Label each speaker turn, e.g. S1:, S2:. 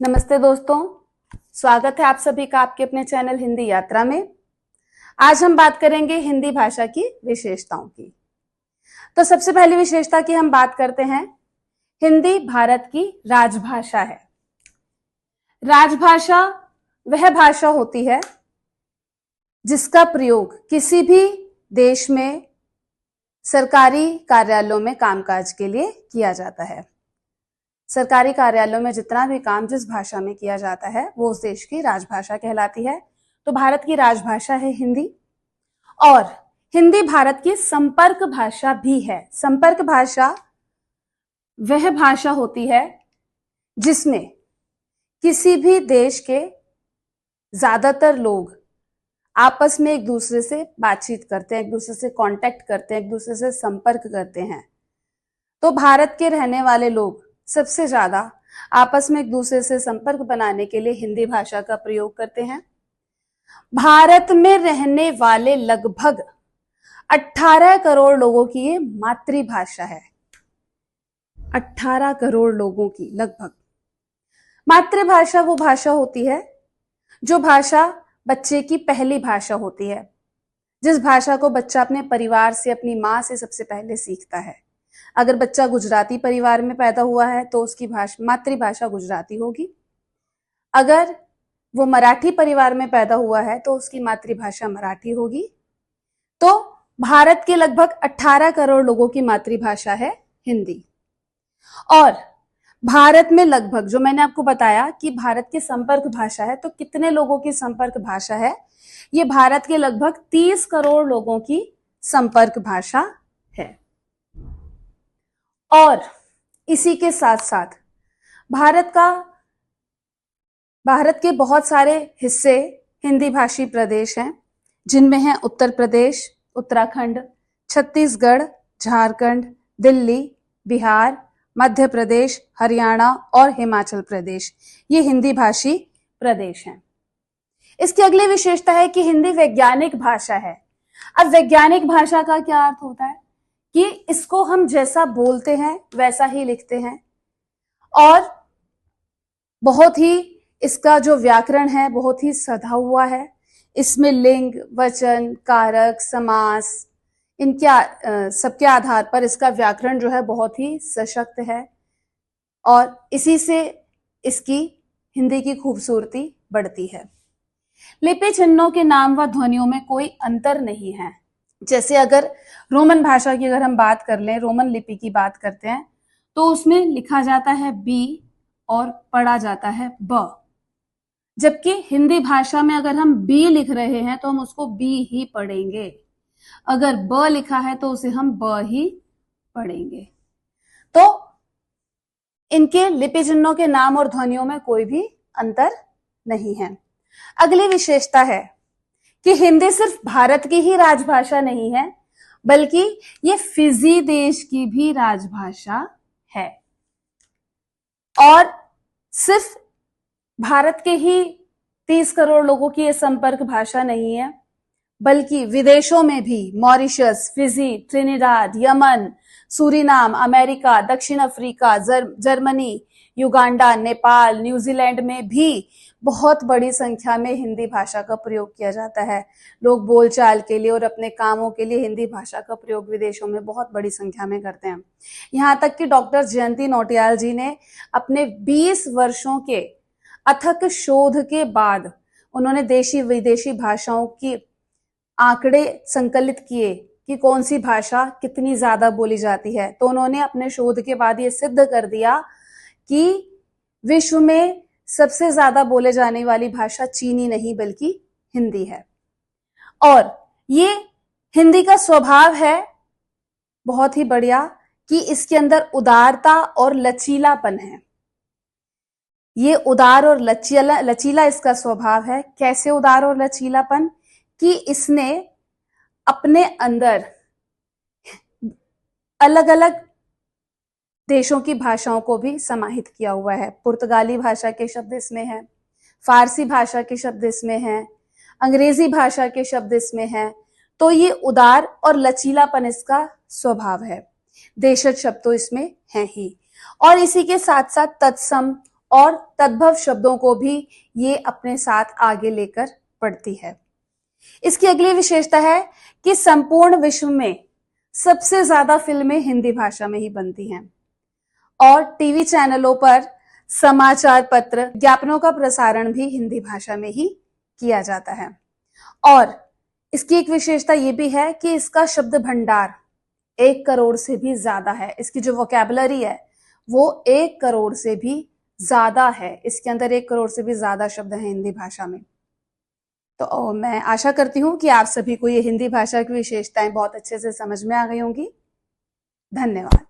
S1: नमस्ते दोस्तों, स्वागत है आप सभी का आपके अपने चैनल हिंदी यात्रा में। आज हम बात करेंगे हिंदी भाषा की विशेषताओं की। तो सबसे पहली विशेषता की हम बात करते हैं, हिंदी भारत की राजभाषा है। राजभाषा वह भाषा होती है जिसका प्रयोग किसी भी देश में सरकारी कार्यालयों में कामकाज के लिए किया जाता है। सरकारी कार्यालयों में जितना भी काम जिस भाषा में किया जाता है वो उस देश की राजभाषा कहलाती है। तो भारत की राजभाषा है हिंदी, और हिंदी भारत की संपर्क भाषा भी है। संपर्क भाषा वह भाषा होती है जिसमें किसी भी देश के ज्यादातर लोग आपस में एक दूसरे से बातचीत करते हैं, एक दूसरे से कांटेक्ट करते हैं, एक दूसरे से संपर्क करते हैं। तो भारत के रहने वाले लोग सबसे ज्यादा आपस में एक दूसरे से संपर्क बनाने के लिए हिंदी भाषा का प्रयोग करते हैं। भारत में रहने वाले लगभग 18 करोड़ लोगों की ये मातृभाषा है। 18 करोड़ लोगों की लगभग मातृभाषा वो भाषा होती है जो भाषा बच्चे की पहली भाषा होती है, जिस भाषा को बच्चा अपने परिवार से, अपनी माँ से सबसे पहले सीखता है। अगर बच्चा गुजराती परिवार में पैदा हुआ है तो उसकी मातृभाषा गुजराती होगी। अगर वो मराठी परिवार में पैदा हुआ है तो उसकी मातृभाषा मराठी होगी। तो भारत के लगभग 18 करोड़ लोगों की मातृभाषा है हिंदी। और भारत में लगभग, जो मैंने आपको बताया कि भारत की संपर्क भाषा है, तो कितने लोगों की संपर्क भाषा है? ये भारत के लगभग 30 करोड़ लोगों की संपर्क भाषा है। और इसी के साथ साथ भारत के बहुत सारे हिस्से हिंदी भाषी प्रदेश हैं, जिनमें हैं उत्तर प्रदेश, उत्तराखंड, छत्तीसगढ़, झारखंड, दिल्ली, बिहार, मध्य प्रदेश, हरियाणा और हिमाचल प्रदेश। ये हिंदी भाषी प्रदेश हैं। इसकी अगली विशेषता है कि हिंदी वैज्ञानिक भाषा है। अब वैज्ञानिक भाषा का क्या अर्थ होता है कि इसको हम जैसा बोलते हैं वैसा ही लिखते हैं, और बहुत ही इसका जो व्याकरण है बहुत ही सधा हुआ है। इसमें लिंग, वचन, कारक, समास, इनके सबके आधार पर इसका व्याकरण जो है बहुत ही सशक्त है, और इसी से इसकी हिंदी की खूबसूरती बढ़ती है। लिपि चिन्हों के नाम व ध्वनियों में कोई अंतर नहीं है। जैसे अगर रोमन भाषा की अगर हम बात कर लें, रोमन लिपि की बात करते हैं, तो उसमें लिखा जाता है बी और पढ़ा जाता है ब। जबकि हिंदी भाषा में अगर हम बी लिख रहे हैं तो हम उसको बी ही पढ़ेंगे, अगर ब लिखा है तो उसे हम ब ही पढ़ेंगे। तो इनके लिपि चिन्हों के नाम और ध्वनियों में कोई भी अंतर नहीं है। अगली विशेषता है कि हिंदी सिर्फ भारत की ही राजभाषा नहीं है, बल्कि ये फिजी देश की भी राजभाषा है। और सिर्फ भारत के ही 30 करोड़ लोगों की ये संपर्क भाषा नहीं है, बल्कि विदेशों में भी Mauritius, Fiji, Trinidad, Yemen, Suriname, America, दक्षिण Africa, Germany, Uganda, Nepal, New Zealand में भी बहुत बड़ी संख्या में हिंदी भाषा का प्रयोग किया जाता है। लोग बोलचाल के लिए और अपने कामों के लिए हिंदी भाषा का प्रयोग विदेशों में बहुत बड़ी संख्या में करते हैं। यहाँ तक कि डॉक्टर जयंती नौटियाल जी ने अपने 20 वर्षों के अथक शोध के बाद उन्होंने देशी विदेशी भाषाओं की आंकड़े संकलित किए कि कौन सी भाषा कितनी ज्यादा बोली जाती है। तो उन्होंने अपने शोध के बाद ये सिद्ध कर दिया कि विश्व में सबसे ज्यादा बोले जाने वाली भाषा चीनी नहीं बल्कि हिंदी है। और ये हिंदी का स्वभाव है बहुत ही बढ़िया कि इसके अंदर उदारता और लचीलापन है। ये उदार और लचीला इसका स्वभाव है। कैसे उदार और लचीलापन? कि इसने अपने अंदर अलग अलग देशों की भाषाओं को भी समाहित किया हुआ है। पुर्तगाली भाषा के शब्द इसमें हैं, फारसी भाषा के शब्द इसमें हैं, अंग्रेजी भाषा के शब्द इसमें हैं। तो ये उदार और लचीलापन इसका स्वभाव है। देशज शब्द तो इसमें हैं ही, और इसी के साथ साथ तत्सम और तद्भव शब्दों को भी ये अपने साथ आगे लेकर पढ़ती है। इसकी अगली विशेषता है कि संपूर्ण विश्व में सबसे ज्यादा फिल्में हिंदी भाषा में ही बनती हैं और टीवी चैनलों पर समाचार पत्र, विज्ञापनों का प्रसारण भी हिंदी भाषा में ही किया जाता है। और इसकी एक विशेषता ये भी है कि इसका शब्द भंडार 1 करोड़ से भी ज्यादा है। इसकी जो वोकैबुलरी है वो 1 करोड़ से भी ज्यादा है। इसके अंदर 1 करोड़ से भी ज्यादा शब्द हैं हिंदी भाषा में। तो मैं आशा करती हूँ कि आप सभी को ये हिंदी भाषा की विशेषताएं बहुत अच्छे से समझ में आ गई होंगी। धन्यवाद।